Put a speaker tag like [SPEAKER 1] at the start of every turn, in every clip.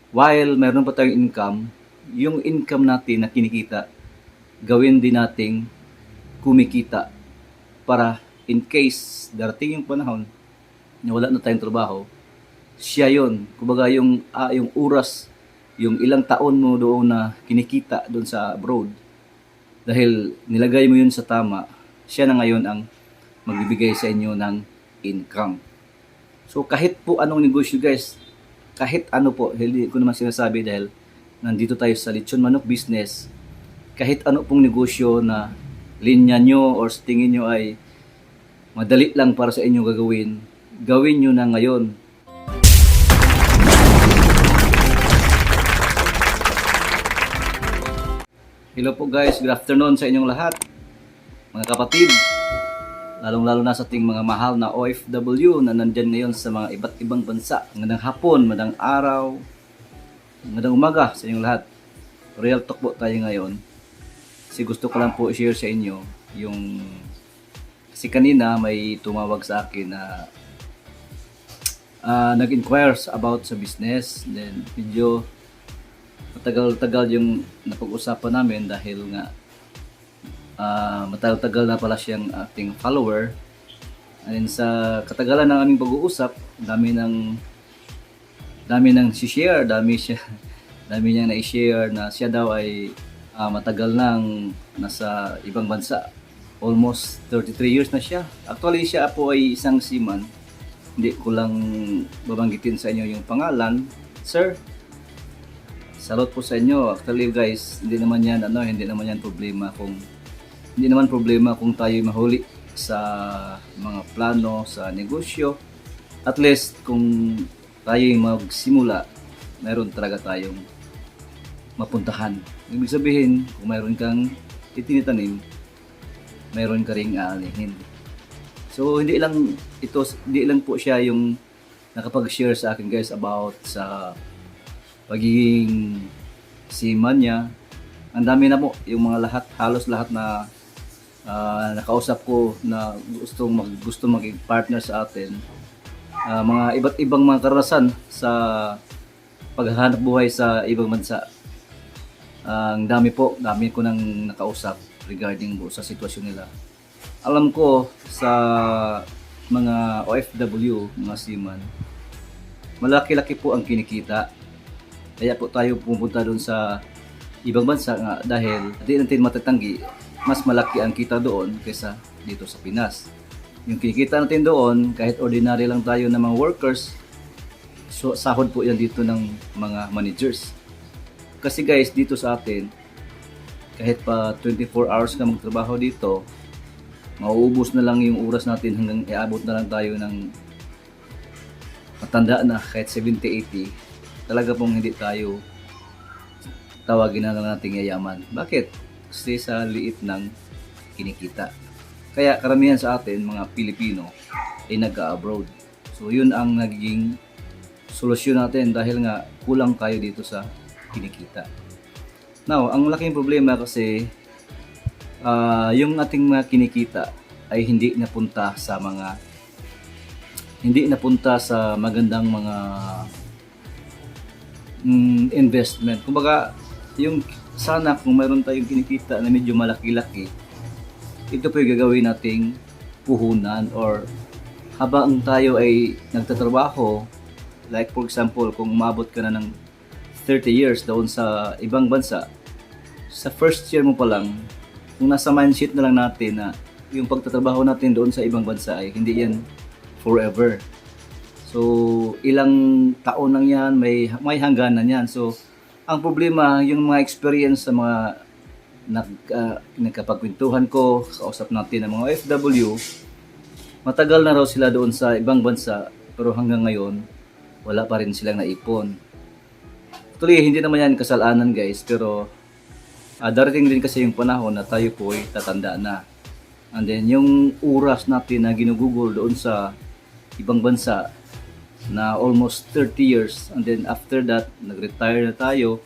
[SPEAKER 1] while meron pa tayong income, yung income natin na kinikita, gawin din nating kumikita para in case darating yung panahon na wala na tayong trabaho, siya yon. Kumbaga yung oras, yung ilang taon mo doon na kinikita doon sa abroad, dahil nilagay mo yun sa tama, siya na ngayon ang magbibigay sa inyo ng income. So kahit po anong negosyo guys, kahit ano po, hindi ko naman sinasabi dahil nandito tayo sa lechon manok business, kahit ano pong negosyo na linya nyo or sa tingin nyo ay madali lang para sa inyo gagawin, gawin nyo na ngayon. Hello po guys, good afternoon sa inyong lahat, mga kapatid, lalong-lalo na sa ating mga mahal na OFW na nandyan ngayon sa mga iba't ibang bansa. Magandang hapon, magandang araw, magandang umaga sa inyong lahat. Real talk po tayo ngayon. Kasi gusto ko lang po i-share sa inyo yung... Kasi kanina may tumawag sa akin na nag-inquire about sa business. Then medyo matagal-tagal yung napag-usapan namin dahil nga matagal-tagal na pala siyang ating follower. And sa katagalan ng aming pag-uusap, dami nang si-share, dami niyang na-share na siya daw ay matagal nang nasa ibang bansa. Almost 33 years na siya. Actually, siya po ay isang seaman. Hindi ko lang babanggitin sa inyo yung pangalan. Sir, salute po sa inyo. Actually guys, hindi naman yan problema kung tayo mahuli sa mga plano sa negosyo. At least kung tayo magsimula, meron talaga tayong mapuntahan. Ibig sabihin, kung mayroon kang itinitanim, mayroon ka ring aanihin. So hindi lang po siya yung nakapag-share sa akin guys about sa pagiging seaman niya. Ang dami na po yung mga halos lahat na nakausap ko na gusto maging partner sa atin. Mga iba't ibang mga karanasan sa paghahanap buhay sa ibang bansa. Ang dami ko nang nakausap regarding sa sitwasyon nila. Alam ko sa mga OFW, mga seaman, malaki-laki po ang kinikita. Kaya po tayo pumunta doon sa ibang bansa nga dahil hindi natin matatanggi, mas malaki ang kita doon kaysa dito sa Pinas. Yung kinikita natin doon, kahit ordinary lang tayo na mga workers, so sahod po yan dito ng mga managers. Kasi guys, dito sa atin, kahit pa 24 hours ka magtrabaho dito, mauubos na lang yung oras natin hanggang iabot na lang tayo ng matanda na kahit 70-80. Talaga pong hindi tayo tawagin na lang nating yayaman. Bakit? Kasi sa liit ng kinikita. Kaya karamihan sa atin, mga Pilipino, ay nag-abroad. So yun ang nagiging solusyon natin dahil nga kulang tayo dito sa kinikita. Now, ang laking problema kasi yung ating mga kinikita ay hindi napunta sa magandang mga investment. Kumbaga, yung sana kung mayroon tayong kinikita na medyo malaki-laki, ito po yung gagawin nating puhunan or habang tayo ay nagtatrabaho, like for example, kung umabot ka na ng 30 years doon sa ibang bansa, sa first year mo pa lang, kung nasa mindset na lang natin na yung pagtatrabaho natin doon sa ibang bansa ay hindi yan forever. So, ilang taon lang yan, may hangganan yan. So, ang problema, yung mga experience sa mga nagkapagkwentuhan ko, kausap natin ng mga OFW, matagal na raw sila doon sa ibang bansa, pero hanggang ngayon, wala pa rin silang naipon. Actually, hindi naman yan kasalanan guys, pero darating din kasi yung panahon na tayo po ay tatanda na. And then, yung oras natin na ginugugol doon sa ibang bansa na almost 30 years, and then after that, nag-retire na tayo,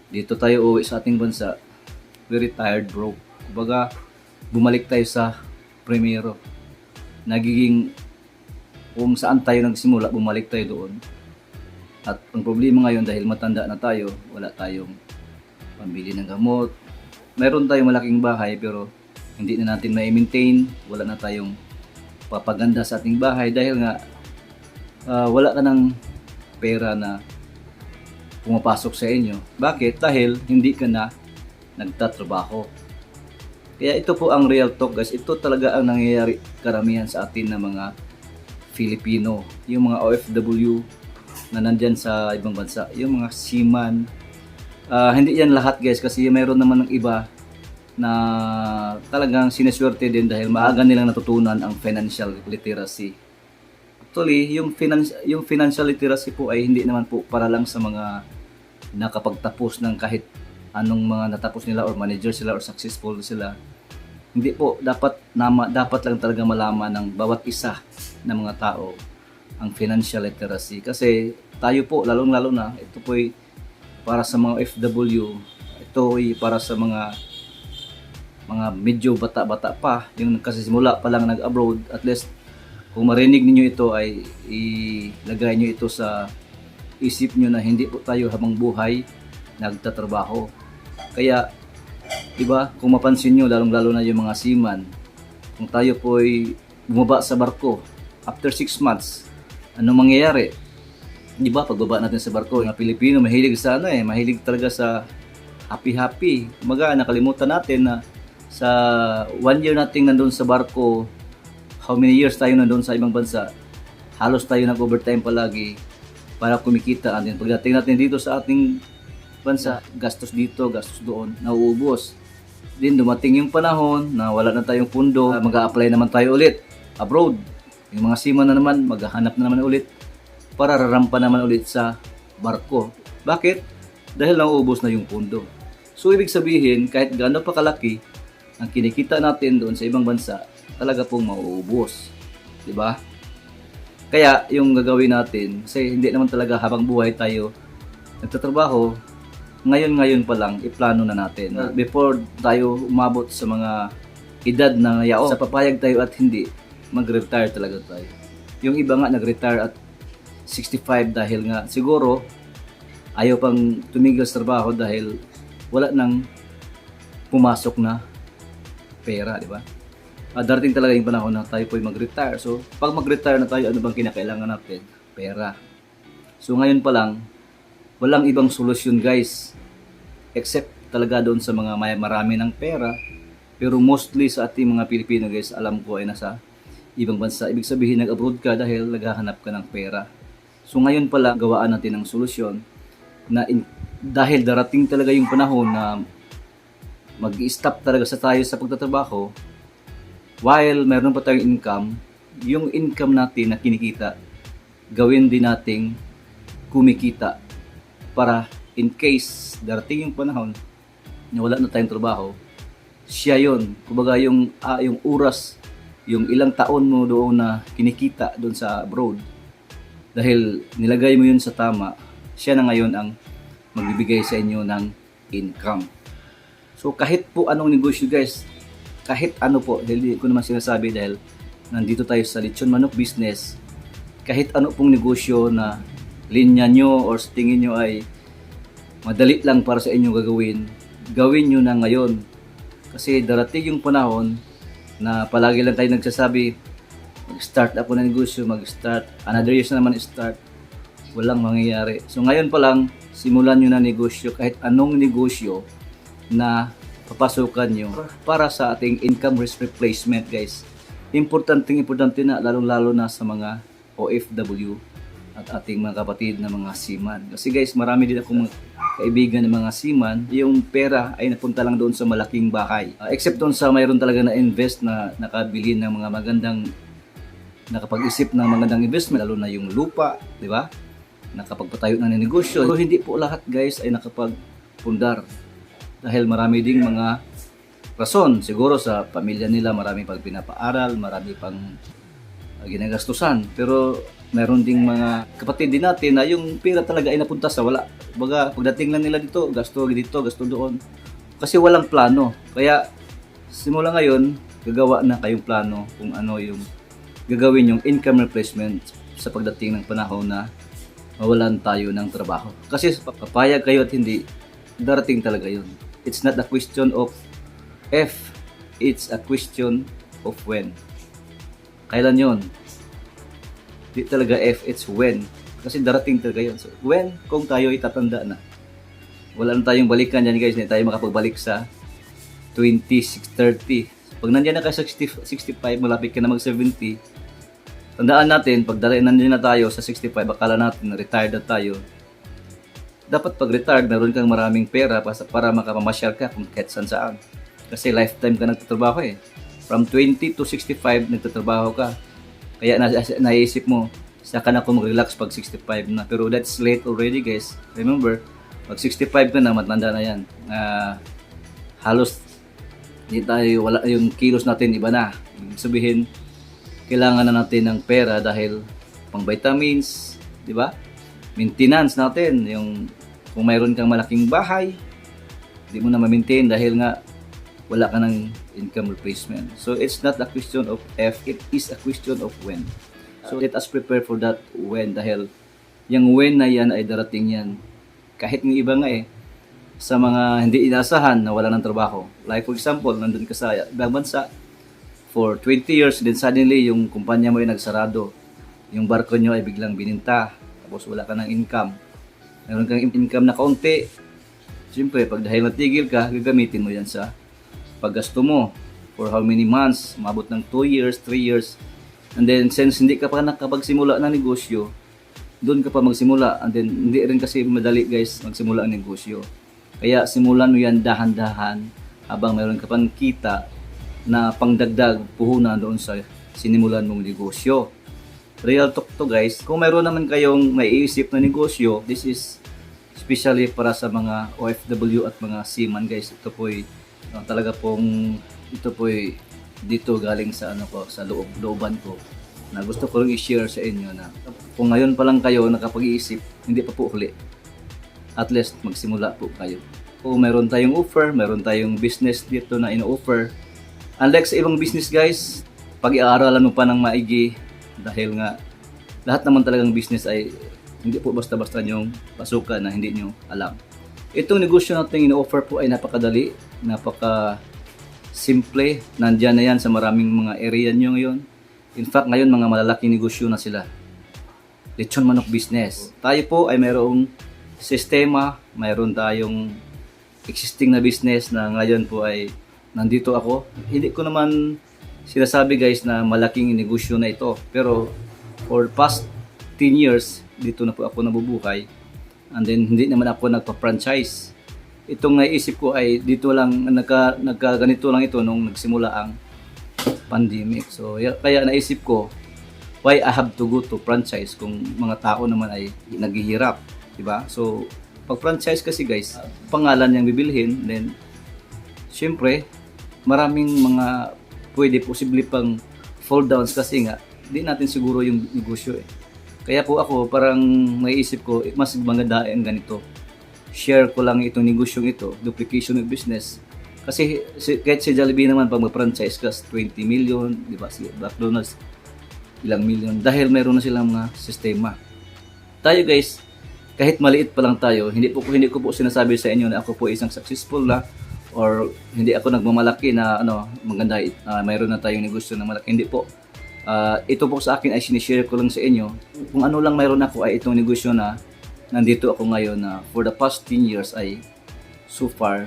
[SPEAKER 1] dito tayo uwi sa ating bansa, we retired broke. Kumbaga, bumalik tayo sa primero. Nagiging, kung saan tayo nagsimula, bumalik tayo doon. At ang problema ngayon dahil matanda na tayo, wala tayong pambili ng gamot. Meron tayong malaking bahay pero hindi na natin ma-maintain, wala na tayong papaganda sa ating bahay dahil nga wala ka ng pera na pumapasok sa inyo. Bakit? Dahil hindi ka na nagtatrabaho. Kaya ito po ang real talk guys. Ito talaga ang nangyayari karamihan sa atin na mga Filipino. Yung mga OFW na nandyan sa ibang bansa. Yung mga seaman. Hindi yan lahat guys kasi mayroon naman ng iba na talagang sineswerte din dahil maaga nilang natutunan ang financial literacy. Actually, yung financial literacy po ay hindi naman po para lang sa mga nakapagtapos ng kahit anong mga natapos nila or manager sila or successful sila. Hindi po, dapat lang talaga malaman ng bawat isa ng mga tao ang financial literacy. Kasi tayo po, lalong-lalo na, ito po ay para sa mga FW, ito ay para sa mga medyo bata-bata pa, yung kasisimula pa lang nag-abroad. At least, kung marinig niyo ito ay ilagay niyo ito sa isip niyo na hindi po tayo habang buhay nagtatrabaho. Kaya, diba, kung mapansin niyo, lalong-lalo na yung mga seaman, kung tayo po ay bumaba sa barko, after 6 months, ano mangyayari? Diba, pagbaba natin sa barko, mga Pilipino, mahilig sa mahilig talaga sa happy-happy. Kumaga, nakalimutan natin na sa 1 year nating nandun sa barko, how many years tayo nandun sa ibang bansa, halos tayo nag-overtime palagi para kumikita. And then, pagdating natin dito sa ating bansa, gastos dito, gastos doon, nauubos. Then dumating yung panahon na wala na tayong pundo, mag-a-apply naman tayo ulit abroad. Yung mga seaman na naman, maghahanap na naman ulit para rarampa naman ulit sa barko. Bakit? Dahil nauubos na yung pundo. So ibig sabihin, kahit gaano pa kalaki ang kinikita natin doon sa ibang bansa, talaga pong mauubos. Diba? Kaya yung gagawin natin, kasi hindi naman talaga habang buhay tayo nagtatrabaho, ngayon pa lang iplano na natin. Before tayo umabot sa mga edad na yaon, sa papayag tayo at hindi, mag-retire talaga tayo. Yung iba nga nag-retire at 65 dahil nga siguro ayaw pang tumigil sa trabaho dahil wala nang pumasok na pera, di ba? Darating talaga yung panahon na tayo po ay mag-retire. So, pag mag-retire na tayo, ano bang kinakailangan natin? Pera. So, ngayon pa lang, walang ibang solusyon guys, except talaga doon sa mga marami ng pera. Pero mostly sa ating mga Pilipino guys, alam ko ay nasa ibang bansa. Ibig sabihin nag-abroad ka dahil naghahanap ka ng pera. So ngayon pala gawaan natin ang solusyon na dahil darating talaga yung panahon na mag-i-stop talaga sa tayo sa pagtatrabaho, while meron pa tayong income, yung income natin na kinikita, gawin din nating kumikita para in case darating yung panahon na wala na tayong trabaho, siya yun. Kumbaga yung oras, yung ilang taon mo doon na kinikita doon sa abroad, dahil nilagay mo yun sa tama, siya na ngayon ang magbibigay sa inyo ng income. So kahit po anong negosyo guys, kahit ano po, hindi ko naman sinasabi dahil nandito tayo sa lechon manok business, kahit ano pong negosyo na linya nyo or sa tingin nyo ay madali lang para sa inyo gawin nyo na ngayon. Kasi darating yung panahon na palagi lang tayo nagsasabi, mag-start ako ng negosyo, mag-start, another years na naman start, walang mangyayari. So ngayon pa lang, simulan nyo na negosyo, kahit anong negosyo na papasukan nyo para sa ating income replacement guys. Importante na, lalong-lalo na sa mga OFW at ating mga kapatid na mga seaman. Kasi guys, marami din akong mga kaibigan ng mga seaman, yung pera ay napunta lang doon sa malaking bahay. Except doon sa mayroon talaga na invest na nakabili ng mga magandang, nakapag-isip ng magandang investment, lalo na yung lupa, di ba? Nakapagpatayo ng negosyo. Pero hindi po lahat guys ay nakapagpundar. Dahil marami ding mga rason. Siguro sa pamilya nila marami pang pinapaaral, marami pang ginagastusan. Pero meron ding mga kapatid din natin na yung pera talaga ay napunta sa wala. Baga, pagdating lang nila dito, gasto doon. Kasi walang plano. Kaya simula ngayon, gagawa na kayong plano kung ano yung gagawin yung income replacement sa pagdating ng panahon na mawalan tayo ng trabaho. Kasi papayag kayo at hindi, darating talaga yun. It's not a question of if, it's a question of when. Kailan yun? Di talaga if, it's when. Kasi darating talaga yun. So, when? Kung tayo itatanda na. Wala na tayong balikan yan guys. Hindi tayo makapagbalik sa 20, 30. Pag nandiyan na ka sa 65, malapit ka na mag-70, tandaan natin, pag nandiyan na tayo sa 65, akala natin retired na tayo. Dapat pag retired, meron kang maraming pera para makapamasyal ka kung kahit saan. Kasi lifetime ka nagtatrabaho eh. From 20 to 65, nagtatrabaho ka. Kaya naisip mo, saka na ako mag-relax pag 65 na. Pero that's late already guys. Remember, pag 65 ka na, matanda na yan. Halos hindi tayo, wala yung kilos natin iba na. Ibig sabihin, kailangan na natin ng pera dahil pang vitamins, di ba? Maintenance natin, yung kung mayroon kang malaking bahay, hindi mo na ma-maintain dahil nga wala ka ng income replacement. So it's not a question of if, it is a question of when. So let us prepare for that when dahil yung when na yan ay darating yan. Kahit ng iba nga eh, sa mga hindi inaasahan na wala ng trabaho. Like for example, nandun ka sa ibang bansa for 20 years, then suddenly yung kumpanya mo ay nagsarado. Yung barko nyo ay biglang bininta. Tapos wala ka ng income. Meron kang income na kaunti. Siyempre, pag dahil natigil ka, gagamitin mo yan sa paggasto mo. For how many months? Umabot ng 2 years, 3 years. And then, since hindi ka pa nakapagsimula ng negosyo, doon ka pa magsimula. And then, hindi rin kasi madali guys magsimula ang negosyo. Kaya simulan mo yan dahan-dahan habang mayroon ka pang kita na pangdagdag puhunan doon sa sinimulan mong negosyo. Real talk to guys. Kung mayroon naman kayong maiisip na negosyo, this is especially para sa mga OFW at mga seaman guys. Ito po'y talaga pong ito po'y dito galing sa sa looban ko na gusto ko rin i-share sa inyo na kung ngayon pa lang kayo nakapag-iisip, hindi pa po huli. At least magsimula po kayo. Kung meron tayong offer, meron tayong business dito na ino-offer. Unlike sa ibang business guys, pag-iaralan mo pa ng maigi dahil nga lahat naman talagang business ay hindi po basta-basta nyong pasukan na hindi nyo alam. Itong negosyo natin ino-offer po ay napakadali, napaka-simple. Nandyan na yan sa maraming mga area nyo ngayon. In fact, ngayon mga malalaking negosyo na sila. Lechon manok business. Tayo po ay mayroong sistema, mayroon tayong existing na business na ngayon po ay nandito ako. Hindi ko naman sinasabi guys na malaking negosyo na ito. Pero for past 10 years, dito na po ako nabubuhay. And then hindi naman ako nagpa-franchise. Itong naisip ko ay dito lang, nagkaganito lang ito nung nagsimula ang pandemic. So kaya naisip ko, why I have to go to franchise kung mga tao naman ay naghihirap. Diba? So, pag franchise kasi guys, pangalan niyang bibilhin, then, syempre, maraming mga posible pang fall downs kasi nga, di natin siguro yung negosyo eh. Kaya po ako, parang maiisip ko, mas maganda ang ganito. Share ko lang itong negosyong ito, duplication of business. Kasi kahit si Jollibee naman, pag mag-franchise ka, 20 million, di ba? Si McDonald's, ilang million. Dahil meron na silang mga sistema. Tayo guys, kahit maliit pa lang tayo, hindi ko po sinasabi sa inyo na ako po isang successful na or hindi ako nagmamalaki na maganda, mayroon na tayong negosyo na malaki. Hindi po. Ito po sa akin ay sinishare ko lang sa inyo. Kung ano lang mayroon ako ay itong negosyo na nandito ako ngayon na for the past 10 years ay so far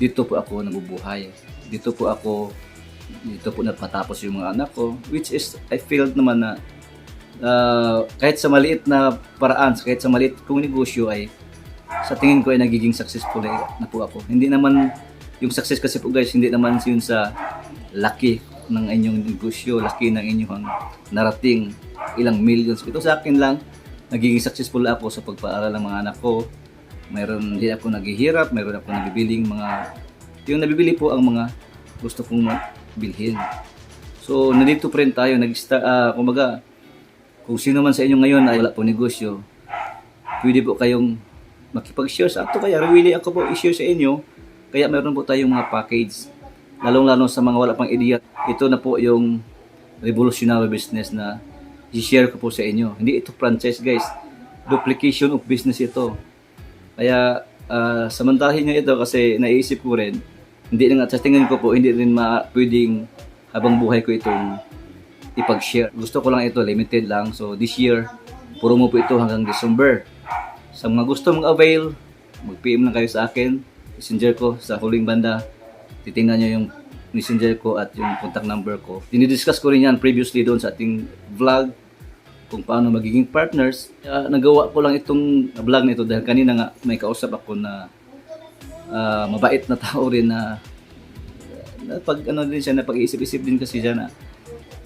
[SPEAKER 1] dito po ako nabubuhay. Dito po napatapos yung mga anak ko, which is I feel naman na kahit sa maliit na paraan, kahit sa maliit kong negosyo ay sa tingin ko ay nagiging successful na po ako. Hindi naman yung success kasi po guys, hindi naman yun sa laki ng inyong negosyo, laki ng inyong narating ilang millions. Ito sa akin lang, nagiging successful ako sa pagpaaral ng mga anak ko. Mayroon din ako naghihirap, mayroon ako nabibiling yung nabibili po ang mga gusto kong bilhin. So nandito pa rin tayo, kumbaga, kung sino man sa inyo ngayon ay wala po negosyo, pwede po kayong makipag-share sa ato. Kaya really ako po i-share sa inyo. Kaya meron po tayong mga package. Lalong-lalo sa mga wala pang ideya. Ito na po yung revolutionary business na i-share ko po sa inyo. Hindi ito franchise guys. duplication of business ito. Kaya samantalahin nyo ito kasi naisip ko rin, hindi na nga, sa tingin ko po, hindi rin pwedeng habang buhay ko itong ipag-share. Gusto ko lang ito, limited lang. So this year, puro mo po ito hanggang December. Sa mga gusto mag-avail, mag-PM lang kayo sa akin, messenger ko sa huling banda. Titingnan nyo yung messenger ko at yung contact number ko. Dinidiscuss ko rin yan previously doon sa ating vlog kung paano magiging partners. Nagawa ko lang itong vlog na ito dahil kanina nga may kausap ako na mabait na tao rin na pag ano din siya, na pag-iisip-isip din kasi siya na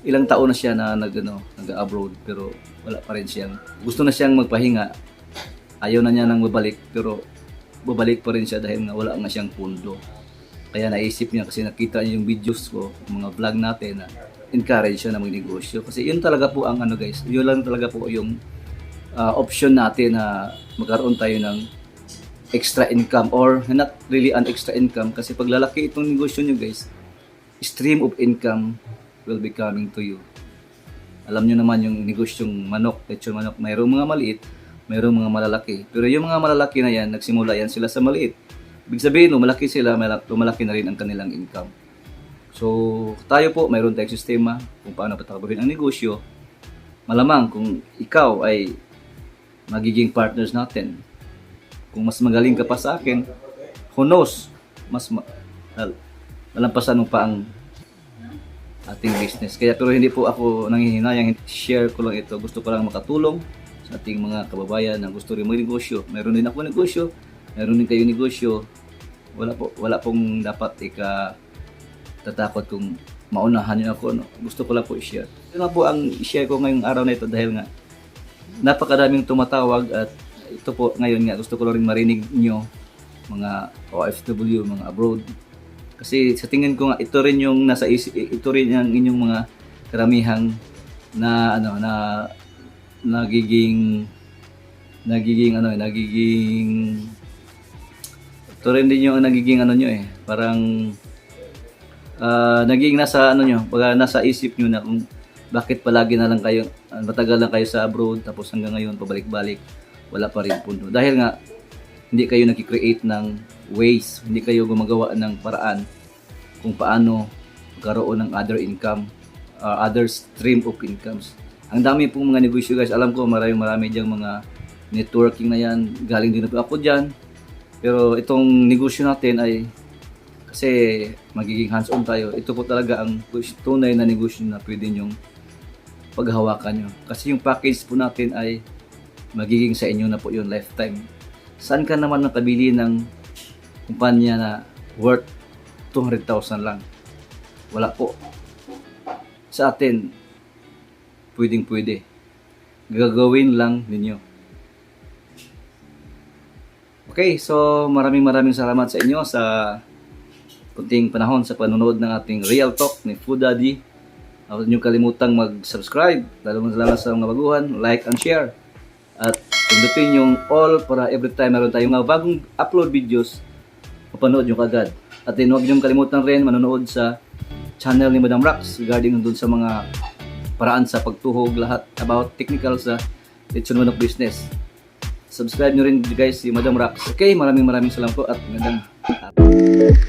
[SPEAKER 1] ilang taon na siya na nag-abroad pero wala pa rin siyang gusto na siyang magpahinga. Ayaw na niya nang babalik pero babalik pa rin siya dahil nga wala nga siyang pundo. Kaya naisip niya kasi nakita niya yung videos ko, mga vlog natin na encourage siya na magnegosyo. Kasi yun talaga po ang ano guys, yun lang talaga po yung option natin na magkaroon tayo ng extra income or not really an extra income kasi pag lalaki itong negosyo nyo guys, stream of income will be coming to you. Alam nyo naman yung negosyong manok, lechon manok, mayroong mga maliit, mayroong mga malalaki. Pero yung mga malalaki na yan, nagsimula yan sila sa maliit. Ibig sabihin, lumalaki sila, lumalaki na rin ang kanilang income. So, tayo po, mayroon tayong sistema kung paano patakabuhin ang negosyo. Malamang kung ikaw ay magiging partners natin, kung mas magaling ka pa sa akin, who knows, mas malampasan mo pa ang ating business. Kaya pero hindi po ako nanghihinayang, share ko lang ito. Gusto ko lang makatulong sa ating mga kababayan na gusto rin magnegosyo. Meron din ako negosyo, meron din kayo negosyo. Wala pong dapat tatakot kung maunahan niyo ako. No? Gusto ko lang po i-share. Ito na po ang i-share ko ngayong araw na ito dahil nga napakadaming tumatawag at ito po ngayon nga gusto ko lang rin marinig nyo mga OFW, mga abroad. Kasi sa tingin ko nga ito rin yung nasa ito rin yung inyong mga karamihang na nagiging ito rin din yung nagiging nyo parang naging nasa nasa isip nyo na kung bakit palagi na lang kayo matagal lang kayo sa abroad tapos hanggang ngayon pabalik-balik wala pa rin pundo. Dahil nga hindi kayo nag-create ng ways, hindi kayo gumagawa ng paraan kung paano magkaroon ng other income, other stream of incomes. Ang dami pong mga negosyo guys, alam ko marami diyang mga networking na yan, galing din ako dyan. Pero itong negosyo natin ay kasi magiging hands-on tayo. Ito po talaga ang tunay na negosyo na pwede nyong paghawakan nyo. Kasi yung package po natin ay magiging sa inyo na po yun lifetime. Saan ka naman nakabili ng kumpanya na worth 200,000 lang? Wala po. Sa atin, pwedeng-pwede. Gagawin lang ninyo. Okay, so maraming salamat sa inyo sa kunting panahon sa panonood ng ating Real Talk ni Food Daddy. Huwag niyo kalimutang mag-subscribe, lalo sa mga baguhan, like and share. At pindutin yung all para every time meron tayong mga bagong upload videos, mapanood nyo kagad. At din huwag nyo kalimutan rin manonood sa channel ni Madam Rax regarding dun sa mga paraan sa pagtuhog, lahat about technical sa lechon manok business. Subscribe nyo rin guys si Madam Rax. Okay, maraming salamat po at magandang hapon.